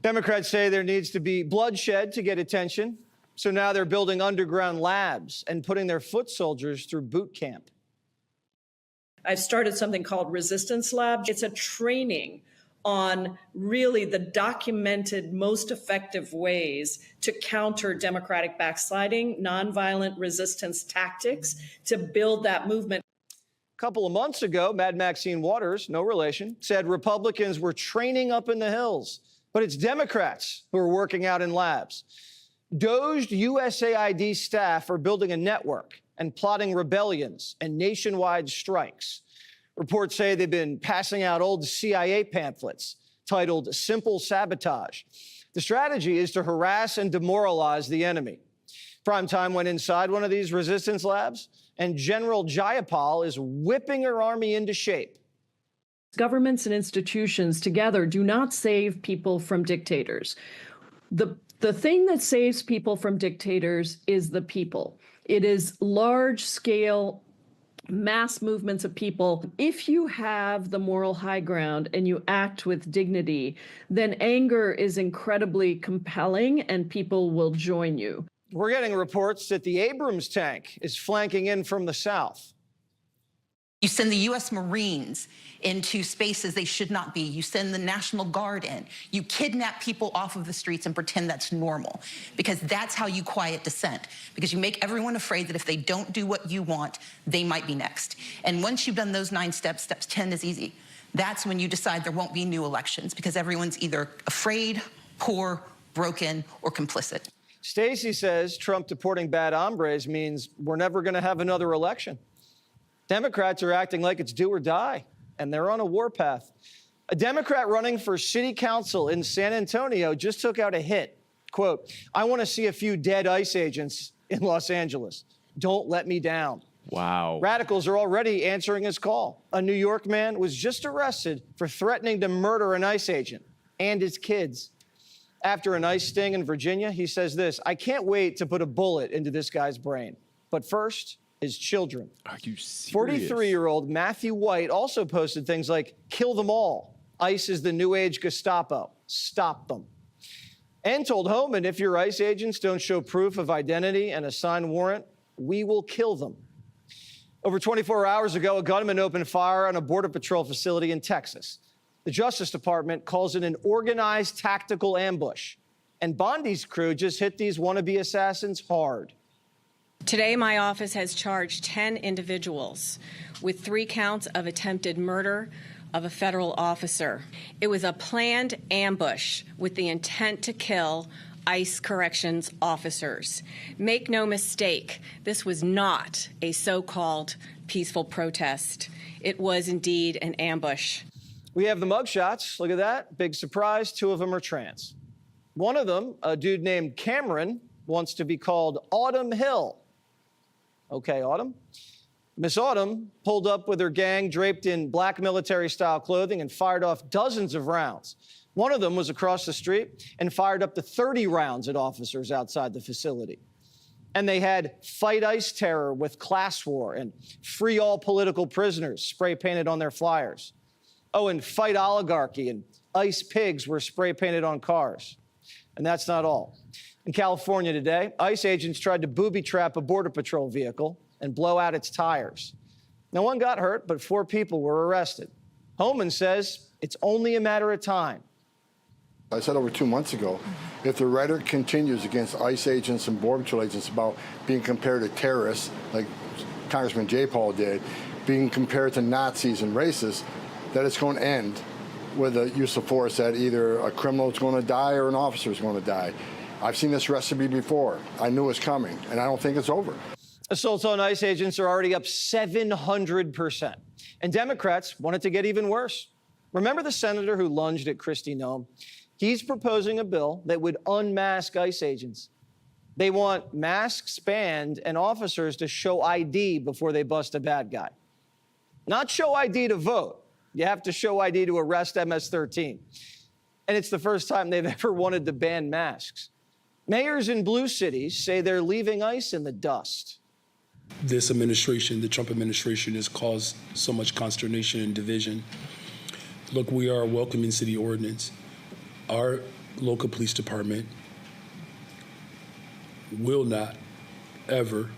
Democrats say there needs to be bloodshed to get attention. So now they're building underground labs and putting their foot soldiers through boot camp. I've started something called Resistance Lab. It's a training on really the documented, most effective ways to counter Democratic backsliding, nonviolent resistance tactics to build that movement. A couple of months ago, Mad Maxine Watters, no relation, said Republicans were training up in the hills, but it's Democrats who are working out in labs. Dozed USAID staff are building a network and plotting rebellions and nationwide strikes. Reports say they've been passing out old CIA pamphlets titled Simple Sabotage. The strategy is to harass and demoralize the enemy. Primetime went inside one of these resistance labs, and General Jayapal is whipping her army into shape. Governments and institutions together do not save people from dictators. The thing that saves people from dictators is the people. It is large-scale mass movements of people. If you have the moral high ground and you act with dignity, then anger is incredibly compelling and people will join you. We're getting reports that the Abrams tank is flanking in from the south. You send the U.S. Marines into spaces they should not be. You send the National Guard in. You kidnap people off of the streets and pretend that's normal, because that's how you quiet dissent, because you make everyone afraid that if they don't do what you want, they might be next. And once you've done those 9 steps, step 10 is easy. That's when you decide there won't be new elections, because everyone's either afraid, poor, broken, or complicit. Stacey says Trump deporting bad hombres means we're never going to have another election. Democrats are acting like it's do or die, and they're on a warpath. A Democrat running for city council in San Antonio just took out a hit. Quote, "I want to see a few dead ICE agents in Los Angeles. Don't let me down." Wow. Radicals are already answering his call. A New York man was just arrested for threatening to murder an ICE agent and his kids. After an ICE sting in Virginia, he says this: "I can't wait to put a bullet into this guy's brain. But first, his children." Are you serious? 43-year-old Matthew White also posted things like, "Kill them all. ICE is the new age Gestapo. Stop them." And told Homan, if your ICE agents don't show proof of identity and a signed warrant, we will kill them. Over 24 hours ago, a gunman opened fire on a Border Patrol facility in Texas. The Justice Department calls it an organized tactical ambush. And Bondi's crew just hit these wannabe assassins hard. Today, my office has charged 10 individuals with 3 counts of attempted murder of a federal officer. It was a planned ambush with the intent to kill ICE corrections officers. Make no mistake, this was not a so-called peaceful protest. It was indeed an ambush. We have the mugshots. Look at that. Big surprise. 2 of them are trans. One of them, a dude named Cameron, wants to be called Autumn Hill. Okay, Autumn. Miss Autumn pulled up with her gang draped in black military-style clothing and fired off dozens of rounds. One of them was across the street and fired up to 30 rounds at officers outside the facility. And they had Fight ICE Terror with Class War and Free All Political Prisoners spray-painted on their flyers. Oh, and Fight Oligarchy and ICE Pigs were spray-painted on cars. And that's not all. In California today, ICE agents tried to booby-trap a Border Patrol vehicle and blow out its tires. No one got hurt, but 4 people were arrested. Homan says it's only a matter of time. I said over 2 months ago, if the rhetoric continues against ICE agents and Border Patrol agents about being compared to terrorists, like Congressman J. Paul did, being compared to Nazis and racists, that it's going to end with the use of force, that either a criminal is going to die or an officer is going to die. I've seen this recipe before. I knew it was coming, and I don't think it's over. Assaults on ICE agents are already up 700%. And Democrats want it to get even worse. Remember the senator who lunged at Kristi Noem? He's proposing a bill that would unmask ICE agents. They want masks banned and officers to show ID before they bust a bad guy. Not show ID to vote. You have to show ID to arrest MS-13. And it's the first time they've ever wanted to ban masks. Mayors in blue cities say they're leaving ICE in the dust. This administration, the Trump administration, has caused so much consternation and division. Look, we are a welcoming city ordinance. Our local police department will not ever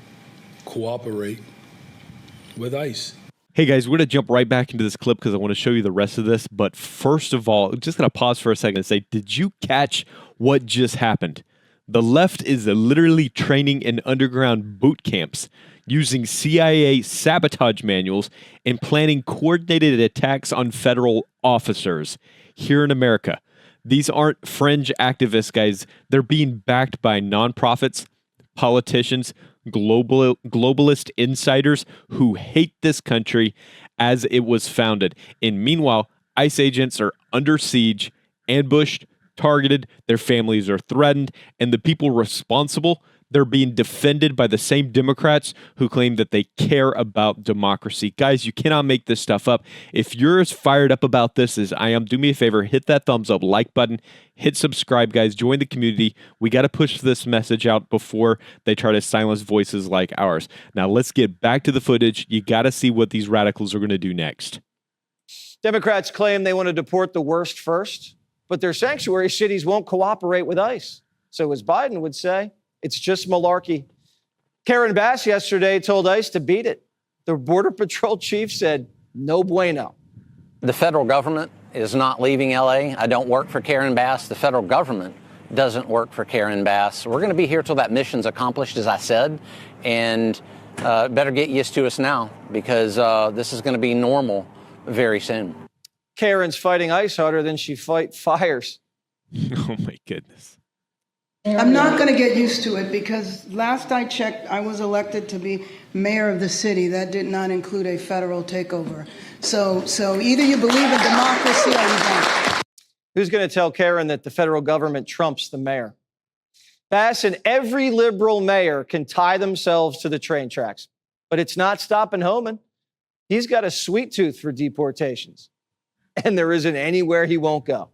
cooperate with ICE. Hey guys, we're going to jump right back into this clip because I want to show you the rest of this. But first of all, just going to pause for a second and say, did you catch what just happened? The left is literally training in underground boot camps using CIA sabotage manuals and planning coordinated attacks on federal officers here in America. These aren't fringe activists, guys. They're being backed by nonprofits, politicians, globalist insiders who hate this country as it was founded. And meanwhile, ICE agents are under siege, ambushed, targeted, their families are threatened, and the people responsible, they're being defended by the same Democrats who claim that they care about democracy. Guys, you cannot make this stuff up. If you're as fired up about this as I am, do me a favor, hit that thumbs up, like button, hit subscribe, guys, join the community. We got to push this message out before they try to silence voices like ours. Now, let's get back to the footage. You got to see what these radicals are going to do next. Democrats claim they want to deport the worst first, but their sanctuary cities won't cooperate with ICE. So as Biden would say, it's just malarkey. Karen Bass yesterday told ICE to beat it. The Border Patrol chief said, no bueno. The federal government is not leaving LA. I don't work for Karen Bass. The federal government doesn't work for Karen Bass. We're going to be here till that mission's accomplished, as I said, and better get used to us now because this is going to be normal very soon. Karen's fighting ICE harder than she fires. Oh my goodness. I'm not going to get used to it because last I checked, I was elected to be mayor of the city. That did not include a federal takeover. So either you believe in democracy or you don't. Who's going to tell Karen that the federal government trumps the mayor? Bass and every liberal mayor can tie themselves to the train tracks, but it's not stopping Homan. He's got a sweet tooth for deportations, and there isn't anywhere he won't go.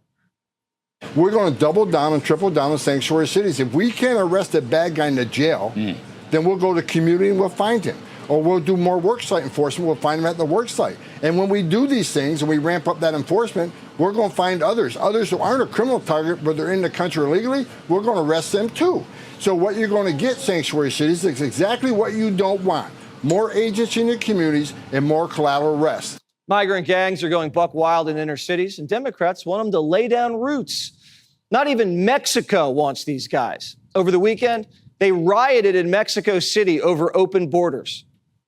We're going to double down and triple down on sanctuary cities. If we can't arrest a bad guy in the jail, then we'll go to community and we'll find him. Or we'll do more worksite enforcement. We'll find him at the worksite. And when we do these things and we ramp up that enforcement, we're going to find others who aren't a criminal target, but they're in the country illegally. We're going to arrest them too. So what you're going to get, sanctuary cities, is exactly what you don't want. More agents in your communities and more collateral arrests. Migrant gangs are going buck wild in inner cities, and Democrats want them to lay down roots. Not even Mexico wants these guys. Over the weekend, they rioted in Mexico City over open borders.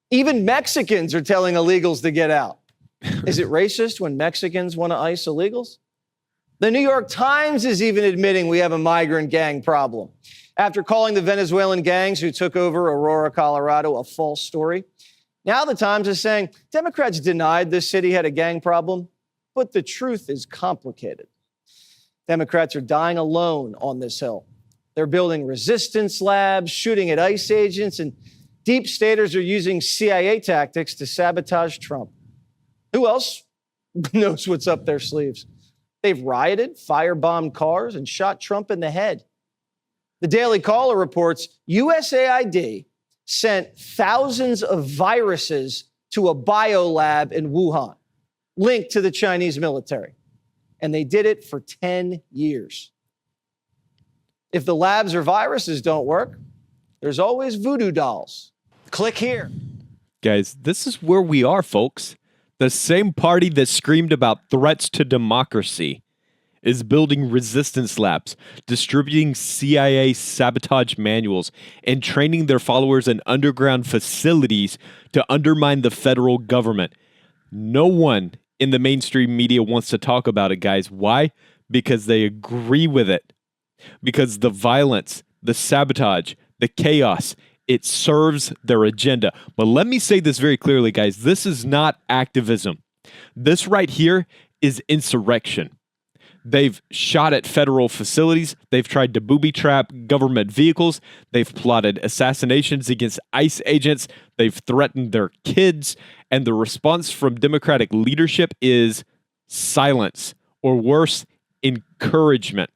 Even Mexicans are telling illegals to get out. Is it racist when Mexicans want to ICE illegals? The New York Times is even admitting we have a migrant gang problem. After calling the Venezuelan gangs who took over Aurora, Colorado, a false story, now the Times is saying Democrats denied this city had a gang problem, but the truth is complicated. Democrats are dying alone on this hill. They're building resistance labs, shooting at ICE agents, and deep staters are using CIA tactics to sabotage Trump. Who else knows what's up their sleeves? They've rioted, firebombed cars, and shot Trump in the head. The Daily Caller reports USAID sent thousands of viruses to a biolab in Wuhan, linked to the Chinese military. And they did it for 10 years. If the labs or viruses don't work, there's always voodoo dolls. Click here. Guys, this is where we are, folks. The same party that screamed about threats to democracy is building resistance labs, distributing CIA sabotage manuals, and training their followers in underground facilities to undermine the federal government. No one in the mainstream media wants to talk about it, guys. Why? Because they agree with it. Because the violence, the sabotage, the chaos, it serves their agenda. But let me say this very clearly, guys. This is not activism. This right here is insurrection. They've shot at federal facilities. They've tried to booby trap government vehicles. They've plotted assassinations against ICE agents. They've threatened their kids. And the response from Democratic leadership is silence, or worse, encouragement.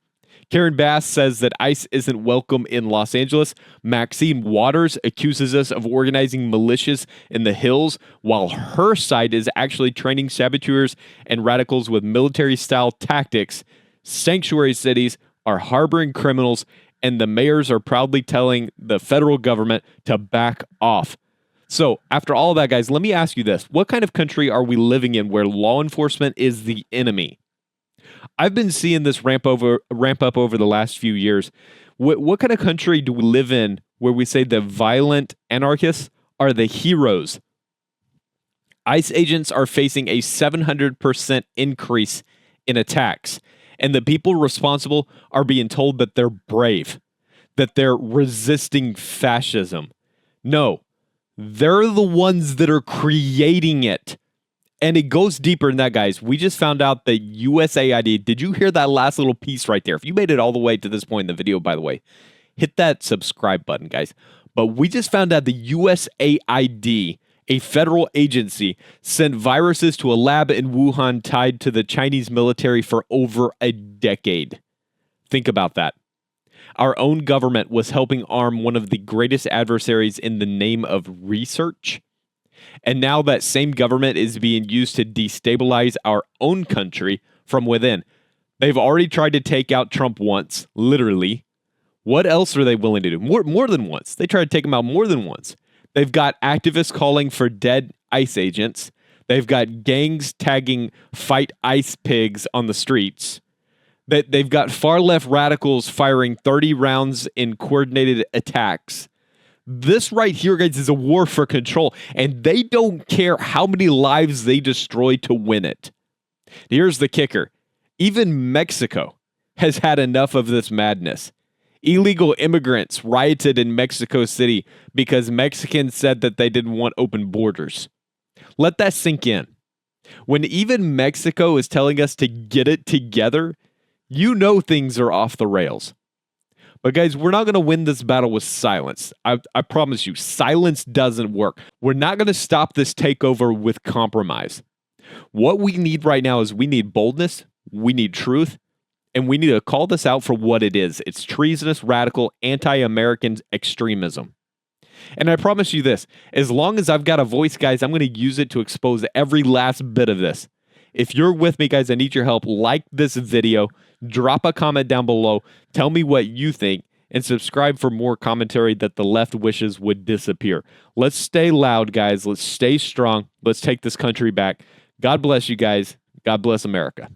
Karen Bass says that ICE isn't welcome in Los Angeles. Maxine Watters accuses us of organizing militias in the hills, while her side is actually training saboteurs and radicals with military-style tactics. Sanctuary cities are harboring criminals, and the mayors are proudly telling the federal government to back off. So, after all that, guys, let me ask you this. What kind of country are we living in where law enforcement is the enemy? I've been seeing this ramp up over the last few years. What kind of country do we live in where we say the violent anarchists are the heroes? ICE agents are facing a 700% increase in attacks, and the people responsible are being told that they're brave, that they're resisting fascism. No, they're the ones that are creating it. And it goes deeper than that, guys. We just found out that USAID, did you hear that last little piece right there? If you made it all the way to this point in the video, by the way, hit that subscribe button, guys. But we just found out the USAID, a federal agency, sent viruses to a lab in Wuhan tied to the Chinese military for over a decade. Think about that. Our own government was helping arm one of the greatest adversaries in the name of research. And now that same government is being used to destabilize our own country from within. They've already tried to take out Trump once, literally. What else are they willing to do? More than once. They tried to take him out more than once. They've got activists calling for dead ICE agents. They've got gangs tagging fight ICE pigs on the streets. They've got far left radicals firing 30 rounds in coordinated attacks. This right here, guys, is a war for control, and they don't care how many lives they destroy to win it. Here's the kicker. Even Mexico has had enough of this madness. Illegal immigrants rioted in Mexico City because Mexicans said that they didn't want open borders. Let that sink in. When even Mexico is telling us to get it together, you know things are off the rails. But guys, we're not going to win this battle with silence. I promise you, silence doesn't work. We're not going to stop this takeover with compromise. What we need right now is we need boldness, we need truth, and we need to call this out for what it is. It's treasonous, radical, anti-American extremism. And I promise you this, as long as I've got a voice, guys, I'm going to use it to expose every last bit of this. If you're with me, guys, I need your help. Like this video, drop a comment down below, tell me what you think, and subscribe for more commentary that the left wishes would disappear. Let's stay loud, guys. Let's stay strong. Let's take this country back. God bless you guys. God bless America.